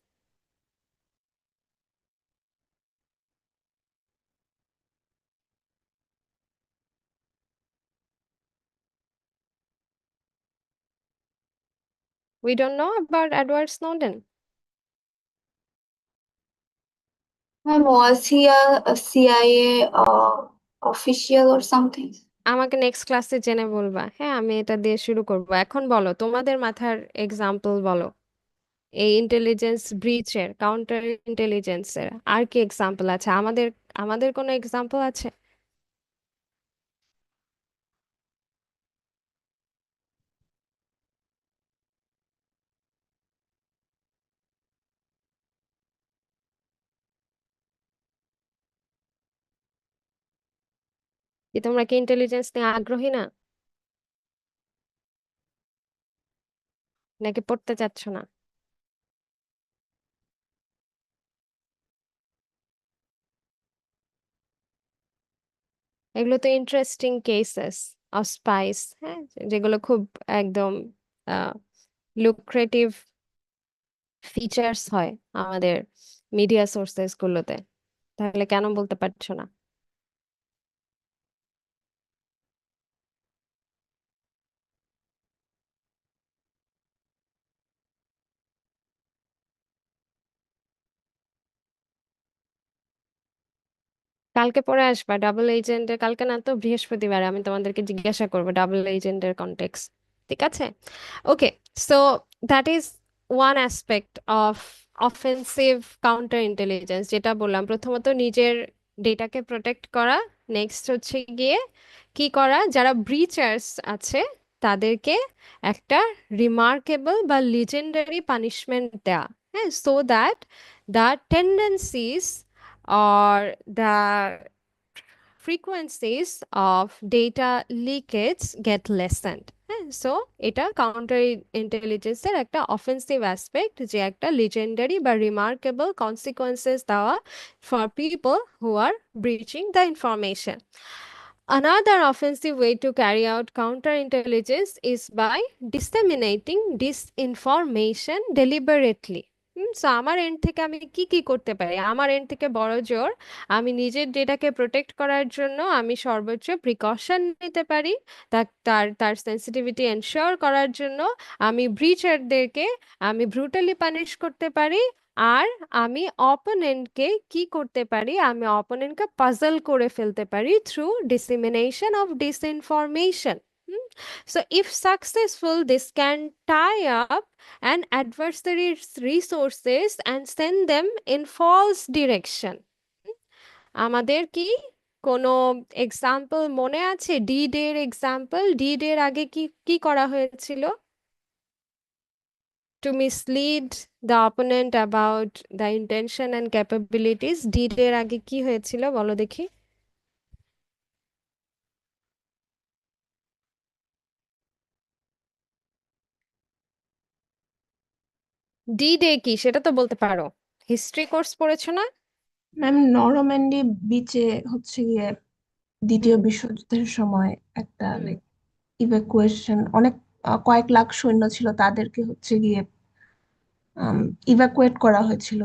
We don't know about Edward Snowden. Ma'am, was he a CIA official or something? আমাকে next ক্লাসে জেনে বলবা। হ্যাঁ, আমি এটা দিয়ে শুরু করব। এখন বলো, তোমাদের মাথার এক্সাম্পল বলো, এই ইন্টেলিজেন্স ব্রিচের, কাউন্টার ইন্টেলিজেন্সের আর কি এক্সাম্পল আছে? আমাদের আমাদের কোনো এক্সাম্পল আছে? কি তোমরা কি ইন্টেলিজেন্স নিয়ে আগ্রহী না, নাকি পড়তে চাচ্ছ না? এগুলো তো ইন্টারেস্টিং কেসেস অফ স্পাইস, হ্যাঁ, যেগুলো খুব একদম লুক্রেটিভ ফিচার্স হয় আমাদের মিডিয়া সোর্সেস গুলোতে। তাহলে কেন বলতে পারছো না? কালকে পরে আসবা ডাবল এজেন্টের, কালকে না তো বৃহস্পতিবার, আমি তোমাদেরকে জিজ্ঞাসা করবো ডাবল এজেন্টের কনটেক্সট। ঠিক আছে? Okay, so that is one aspect of offensive counter intelligence, যেটা বললাম। প্রথমত নিজের ডেটাকে প্রোটেক্ট করা, নেক্সট হচ্ছে গিয়ে কি করা, যারা ব্রিচার্স আছে তাদেরকে একটা রিমার্কেবল বা লিজেন্ডারি পানিশমেন্ট দেয়া, হ্যাঁ, so that the tendencies or the frequencies of data leakage get lessened. হ্যাঁ, সো এটা কাউন্টার ইন্টেলিজেন্সের একটা অফেন্সিভ অ্যাসপেক্ট, যে একটা লিজেন্ডারি বা রিমার্কেবল কনসিকোয়েন্সেস দেওয়া for people who are breaching the information. Another offensive way to carry out counterintelligence is by disseminating disinformation deliberately. So আমার এন্ড থেকে আমি কি কি করতে পারি? আমার এন্ড থেকে বড় জোর, আমি নিজের ডেটাকে প্রোটেক্ট করার জন্য আমি সর্বোচ্চ প্রিকশন নিতে পারি, তার তার সেন্সিটিভিটি এনশিওর করার জন্য আমি ব্রিচারদেরকে আমি ব্রুটালি পানিশ করতে পারি। আর আমি অপোনেন্টকে কি করতে পারি? আমি অপোনেন্টকে পাজল করে ফেলতে পারি through dissemination of disinformation. So if successful, this can tie up an adversary's resources and send them in false direction. আমাদের কি কোনো এক্সাম্পল মনে আছে? ডি ডে এর এক্সাম্পল। ডি ডে এর আগে কি কি করা হয়েছিল? To mislead the opponent about the intention and capabilities. D day এর আগে কি হয়েছিল বলো দেখি। ডি ডে কি সেটা তো বলতে পারো, হিস্ট্রি কোর্স পড়েছো না? ম্যাম, নরম্যান্ডি বিচে হচ্ছে গিয়ে দ্বিতীয় হুম বিশ্বযুদ্ধের সময় একটা হুম লাইক ইভ্যাকুয়েশন, অনেক কয়েক লাখ সৈন্য ছিল, তাদেরকে হচ্ছে গিয়ে ইভ্যাকুয়েট করা হয়েছিল।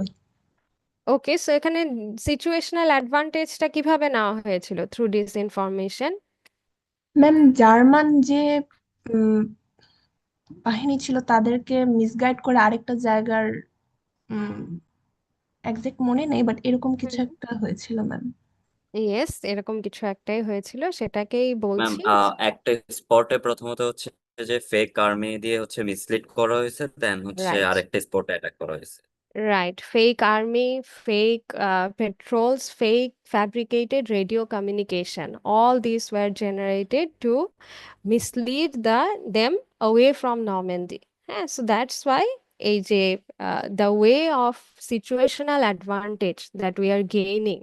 ওকে, সো এখানে সিচুয়েশনাল অ্যাডভান্টেজটা কিভাবে নেওয়া হয়েছিল? Through disinformation. ম্যাম, জার্মান যে উম, বাহিনী ছিল তাদেরকে মিসগাইড করে আরেকটা জায়গার একজ্যাক্ট মনে নেই, বাট এরকম কিছু একটা হয়েছিল ম্যাম। ইয়েস, এরকম কিছু একটাই হয়েছিল, সেটাকেই ম্যাম বলছি। একটা স্পটে প্রথমত হচ্ছে যে ফেক আর্মি দিয়ে হচ্ছে মিসলিড করা হয়েছে, দেন হচ্ছে রাইট আরেকটা স্পটে অ্যাটাক করা হয়েছে। Right, fake army, fake patrols, fake fabricated radio communication. All these were generated to mislead them away from Normandy. Yeah, so that's why the way of situational advantage that we are gaining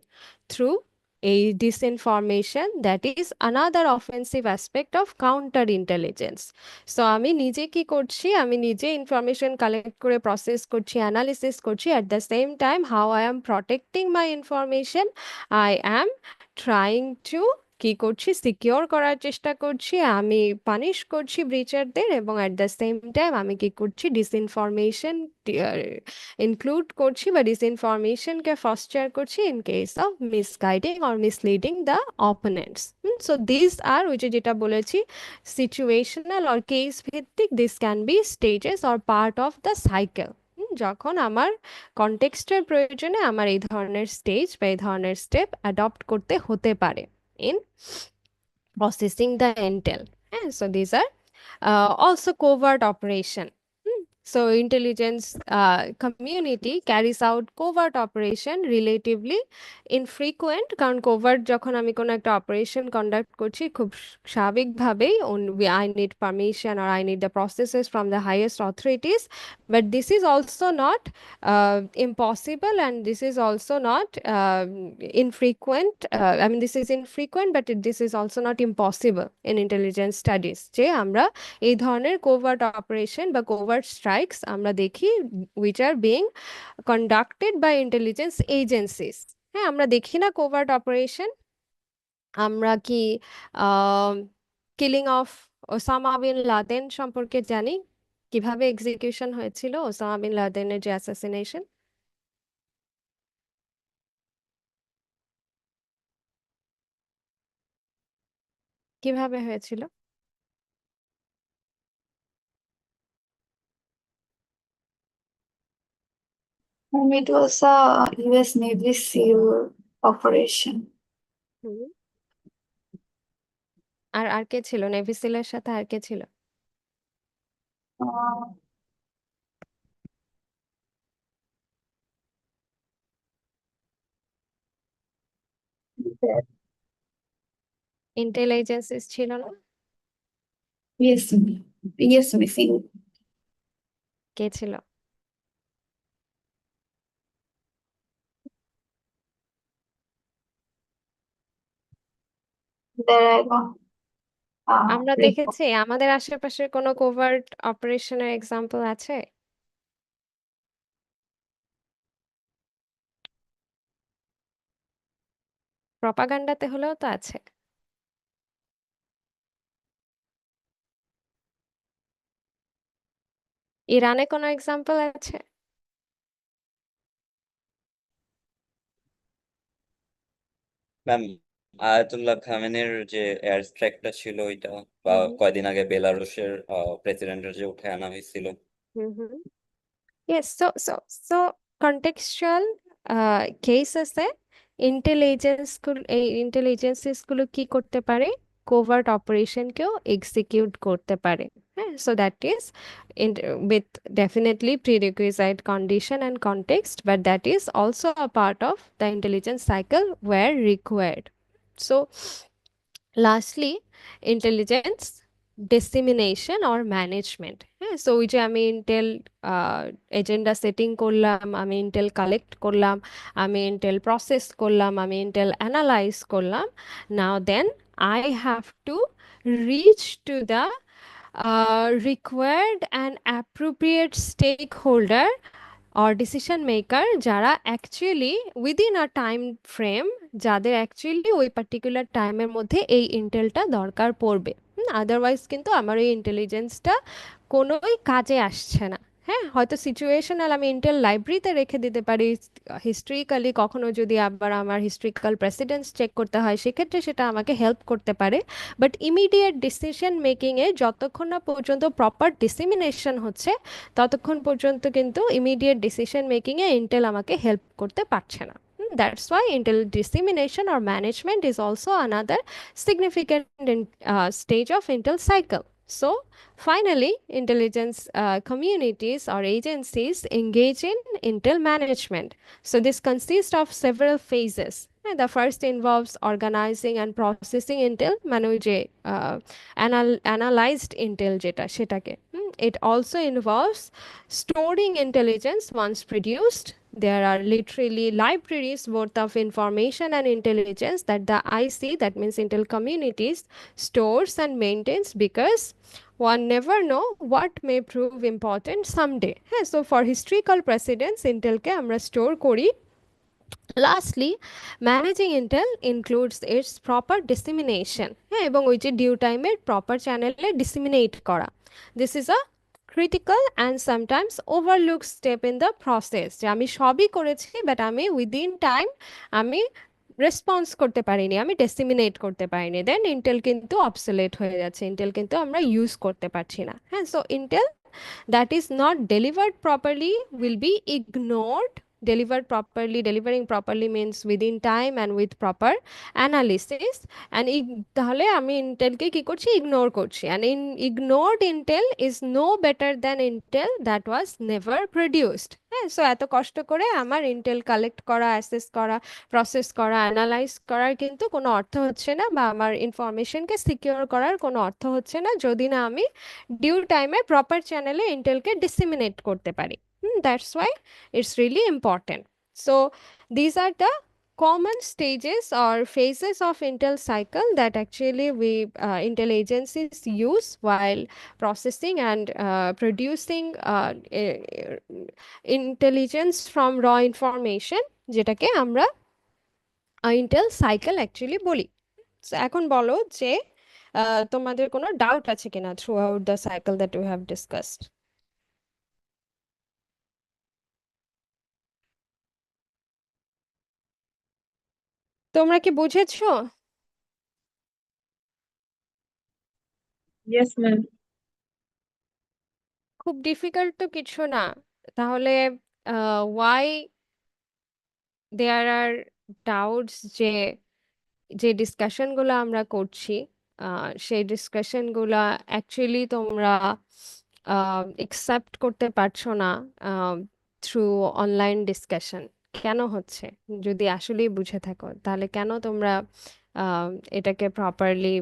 through a disinformation, that is another offensive aspect of counterintelligence. So আমি নিজে কি করছি? আমি নিজে information collect করে process করছি, analysis করছি। At the same time how I am protecting my information, I am trying to কি করছি, সিকিওর করার চেষ্টা করছি, আমি পানিশ করছি ব্রিচারদের, এবং অ্যাট দ্য সেম টাইম আমি কি করছি, ডিসইনফরমেশন ইনক্লুড করছি বা ডিসইনফরমেশনকে ফস্টার করছি in case of misguiding or misleading the opponents. So this are ওই যে যেটা বলেছি সিচুয়েশনাল অর কেস ভিত্তিক, this can be stages or part of the cycle. যখন আমার কনটেক্সটের প্রয়োজনে আমার এই ধরনের স্টেজ বা এই ধরনের স্টেপ অ্যাডপ্ট করতে হতে পারে in processing the intel. And so these are also covert operation. So intelligence community carries out covert operation relatively infrequent, কারণ covert যখন আমি কোনো একটা operation conduct করছি খুব স্বাভাবিকভাবেই I need permission or I need the processes from the highest authorities, but this is also not impossible, and this is also not infrequent. I mean, this is infrequent, but this is also not impossible in intelligence studies, যে আমরা এই ধরনের covert operation বা covert strikes আমরা দেখি which are being conducted by intelligence agencies. হ্যাঁ, আমরা দেখি না কোভার্ট অপারেশন? আমরা কি killing of Osama bin Laden সম্পর্কে জানি, কিভাবে এক্সিকিউশন হয়েছিল ওসামা বিন লাদেনের যে অ্যাসাসিনেশন? কিভাবে হয়েছিল? It was a US Navy SEAL operation. হুম। আর আর কে ছিল নেভি সিলের সাথে, আর কে ছিল? Uh, ইন্টেল এজেন্সিস ছিল না? yes, yes, missing. কে ছিল? There I go. আমরা Report. দেখেছি আমাদের আশেপাশের কোনো কোভার্ট অপারেশনের এক্সাম্পল আছে? প্রপাগান্ডাতে হলেও তো আছে। ইরানে কোনো এক্সাম্পল আছে? ম্যাম, আয়াতুল্লাহ খামেনের যে এয়ার স্ট্রাইকটা ছিল ওইটা, বা হুম কয়দিন আগে বেলারুশের প্রেসিডেন্টের যে উঠে আনা হয়েছিল। হুম হুম। Yes, so contextual cases-এ ইন্টেলিজেন্সিস গুলো কি করতে পারে, কোভার্ট অপারেশনকেও এক্সিকিউট করতে পারে। হ্যাঁ, so that is with definitely prerequisite condition and context, but that is also a part of the intelligence cycle where required. So lastly, intelligence dissemination or management. হ্যাঁ, so ওই যে আমি ইন্টেল এজেন্ডা সেটিং করলাম, আমি Intel collect করলাম, আমি Intel process করলাম, আমি ইন্টেল অ্যানালাইজ করলাম, now then I have to reach to the required and appropriate stakeholder or decision maker যারা actually within a time frame, যাদের অ্যাকচুয়ালি ওই পার্টিকুলার টাইমের মধ্যে এই ইন্টেলটা দরকার পড়বে। আদারওয়াইজ কিন্তু আমার এই ইন্টেলিজেন্সটা কোনোই কাজে আসছে না। হ্যাঁ, হয়তো সিচুয়েশনাল আমি ইন্টেল লাইব্রেরিতে রেখে দিতে পারি, হিস্ট্রিক্যালি কখনো যদি আবার আমার হিস্ট্রিক্যাল প্রেসিডেন্স চেক করতে হয় সেক্ষেত্রে সেটা আমাকে হেল্প করতে পারে, বাট ইমিডিয়েট ডিসিশন মেকিংয়ে যতক্ষণ না পর্যন্ত প্রপার ডিসিমিনেশন হচ্ছে ততক্ষণ পর্যন্ত কিন্তু ইমিডিয়েট ডিসিশন মেকিংয়ে ইন্টেল আমাকে হেল্প করতে পারছে না। That's why Intel dissemination or management is also another significant stage of Intel cycle. So finally, intelligence communities or agencies engage in Intel management. So this consists of several phases. And the first involves organizing and processing Intel, মানে ওই যে analyzed Intel যেটা সেটাকে। It also involves storing intelligence once produced. There are literally libraries worth of information and intelligence that the IC, that means Intel communities, stores and maintains, because one never know what may prove important someday. হ্যাঁ, so for historical precedents Intel কে আমরা store করি lastly managing intel includes its proper dissemination, হ্যাঁ, এবং ওই যে due টাইমের proper চ্যানেলে disseminate করা। This is a critical and sometimes overlook step in the process, যে আমি সবই করেছি বাট আমি উইদিন টাইম আমি রেসপন্স করতে পারিনি, আমি ডিসিমিনেট করতে পারিনি, দেন ইন্টেল কিন্তু অবসোলেট হয়ে যাচ্ছে, ইন্টেল কিন্তু আমরা ইউজ করতে পারছি না। হ্যাঁ, so Intel that is not delivered properly will be ignored. Delivered properly, delivering properly means within time and with proper analysis, and তাহলে আমি ইন্টেলকে কি করছি, ইগনোর করছি, and in ignored intel is no better than intel that was never produced. হ্যাঁ, so এত কষ্ট করে আমার ইন্টেল কালেক্ট করা, অ্যাসেস করা, প্রসেস করা, অ্যানালাইজ করার কিন্তু কোনো অর্থ হচ্ছে না, বা আমার ইনফরমেশনকে সিকিউর করার কোনো অর্থ হচ্ছে না যদি না আমি ডিউ টাইমে প্রপার চ্যানেলে ইন্টেলকে ডিসিমিনেট করতে পারি। That's why it's really important. So these are the common stages or phases of Intel cycle that actually we Intel agencies use while processing and producing intelligence from raw information, যেটাকে আমরা Intel cycle actually বলি। So এখন বলো যে তোমাদের কোনো doubt আছে কিনা through out the cycle that we have discussed? তোমরা কি বুঝেছো? Yes, ma'am. খুব ডিফিকাল্ট তো কিছু না। তাহলে ওয়াই দেয়ার আর ডাউটস, যে যে ডিসকাশনগুলো আমরা করছি সেই ডিসকাশনগুলো অ্যাকচুয়ালি তোমরা একসেপ্ট করতে পারছো না থ্রু অনলাইন ডিসকাশন? কেন হচ্ছে? যদি আসলেই বুঝে থাকো তাহলে কেন তোমরা এটাকে প্রপারলি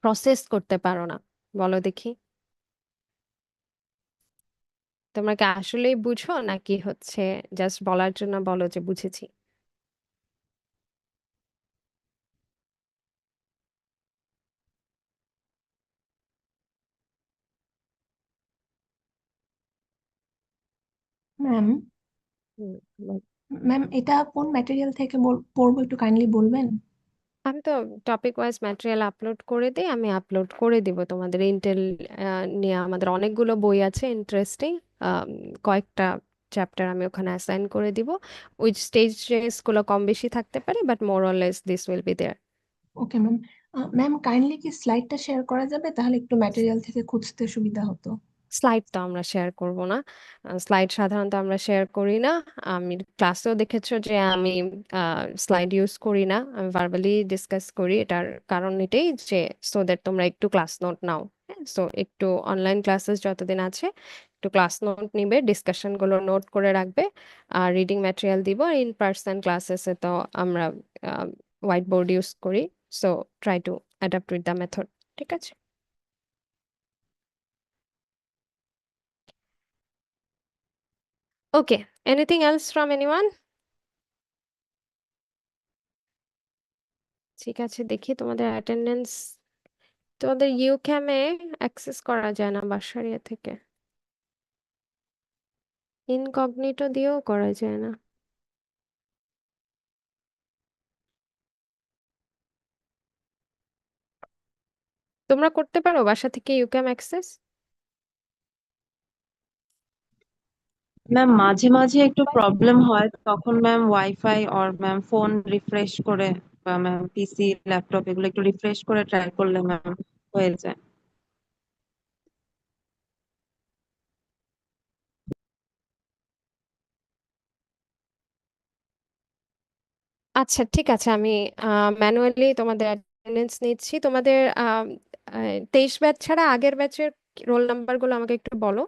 প্রসেস করতে পারো না? বলো দেখি। তোমরা কি আসলেই বুঝো নাকি হচ্ছে জাস্ট বলার জন্য বলো যে বুঝেছি? ম্যাম, হুম, বল। ম্যাম এটা কোন ম্যাটেরিয়াল থেকে পড়বো একটু কাইন্ডলি বলবেন? আমি তো টপিক ওয়াইজ ম্যাটেরিয়াল আপলোড করে দিই, আমি আপলোড করে দিব তোমাদের ইন্টেল নিয়ে আমাদের অনেকগুলো বই আছে ইন্টারেস্টিং, কয়েকটা চ্যাপ্টার আমি ওখানে অ্যাসাইন করে দিব। উইচ স্টেজেসগুলো কম বেশি থাকতে পারে but more or less this will be there. Okay ma'am. Ma'am kindly কি স্লাইডটা শেয়ার করা যাবে? তাহলে একটু ম্যাটেরিয়াল থেকে খুঁজতে সুবিধা হতো। স্লাইড তো আমরা শেয়ার করব না, স্লাইড সাধারণত আমরা শেয়ার করি না। আমি ক্লাসেও দেখেছো যে আমি স্লাইড ইউজ করি না, আমি ভার্বালি ডিসকাস করি। এটার কারণ এটাই যে সো দ্যাট তোমরা একটু ক্লাস নোট নাও। সো একটু অনলাইন ক্লাসেস যতদিন আছে একটু ক্লাস নোট নিবে, ডিসকাশনগুলো নোট করে রাখবে, আর রিডিং ম্যাটেরিয়াল দিব। ইন পার্সন ক্লাসেসে তো আমরা হোয়াইট বোর্ড ইউজ করি, so try to adapt with the method. ঠিক আছে? Okay, anything else from anyone? ঠিক আছে, দেখি তোমাদের অ্যাটেন্ডেন্স। তোমাদের ইউক্যামে অ্যাক্সেস করা যায় না বাসারিয়া থেকে, ইনকগনিটো দিয়েও করা যায় না। তোমরা করতে পারো বাসা থেকে ইউক্যাম অ্যাক্সেস? ম্যাম মাঝে মাঝে একটু প্রবলেম হয়, তখন ma'am wifi or ma'am phone refresh করে বা ম্যাম পিসি ল্যাপটপ এগুলো একটু রিফ্রেশ করে ট্রাই করলে ম্যাম হয়ে যায়। আচ্ছা ঠিক আছে, আমি ম্যানুয়ালি তোমাদের অ্যাটেন্ডেন্স নিচ্ছি। তোমাদের 23 ব্যাচ ছাড়া আগের ব্যাচের রোল নাম্বারগুলো আমাকে একটু বলো।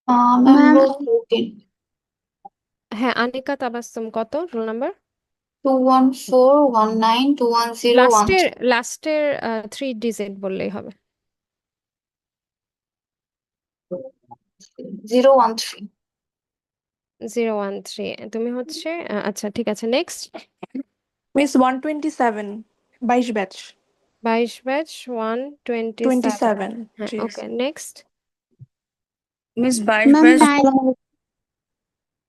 ম্যাম ম্যাম রোল 14, হ্যাঁ, আনিকা তাবাসসুম কত রোল নাম্বার? 214192101 লাস্টের 3 ডিজিট বললেই হবে। 013। 013। তুমি হচ্ছে আচ্ছা ঠিক আছে, নেক্সট। Miss 127 22 batch 22 batch 127। 27 হ্যাঁ, জি okay, next. Miss 22 ma'am batch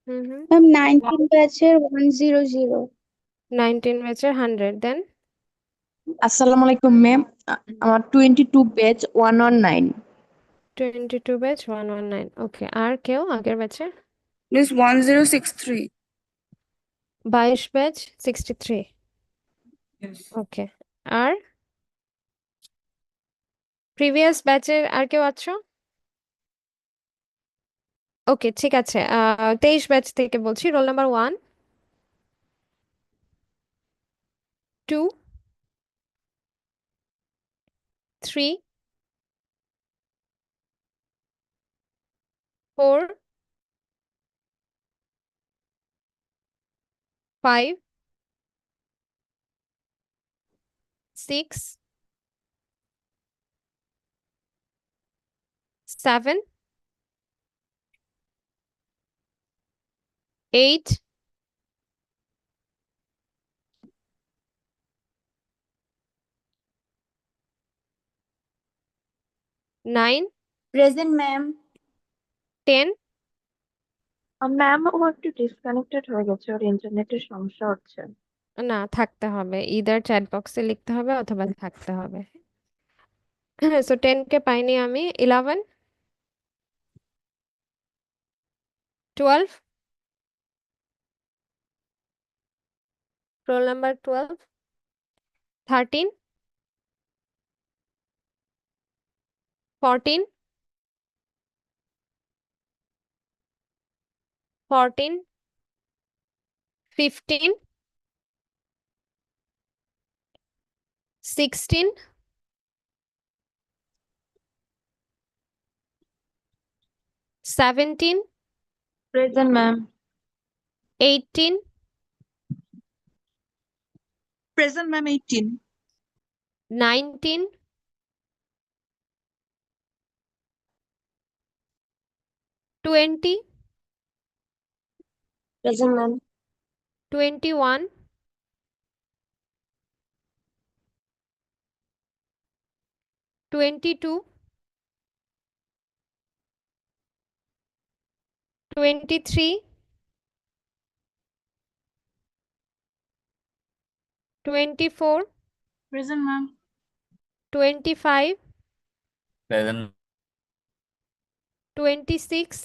Mm-hmm. Ma'am 19 ব্যাচের 100। 19 ব্যাচের 100, দেন আসসালামু আলাইকুম ম্যাম, আমার 22 ব্যাচ 119। 22 ব্যাচ 119। ওকে, আর কেউ আগের ব্যাচের? Miss 1063. 22 ব্যাচ 63। Yes. ওকে, আর প্রিভিয়াস ব্যাচের আর কেউ আছো? ওকে, ঠিক আছে। 23 ব্যাচ থেকে বলছি, roll number 1, 2, 3, 4, 5, 6, 7, 8, 9, present ma'am. 10। Ma'am ও একটু ডিসকানেক্টেড হয়ে গেছে, ওর ইন্টারনেটের সমস্যা হচ্ছে। না, থাকতে হবে, ইদার চ্যাট বক্সে লিখতে হবে অথবা থাকতে হবে। সো 10 কে পাইনি আমি। 11, 12, roll number 12, 13, 14, 14, 15, 16, 17, present ma'am. 18, Present, ma'am, 18. 19, 20, present ma'am. 21, 22, 23, 24, Present, ma'am. 25, present 26,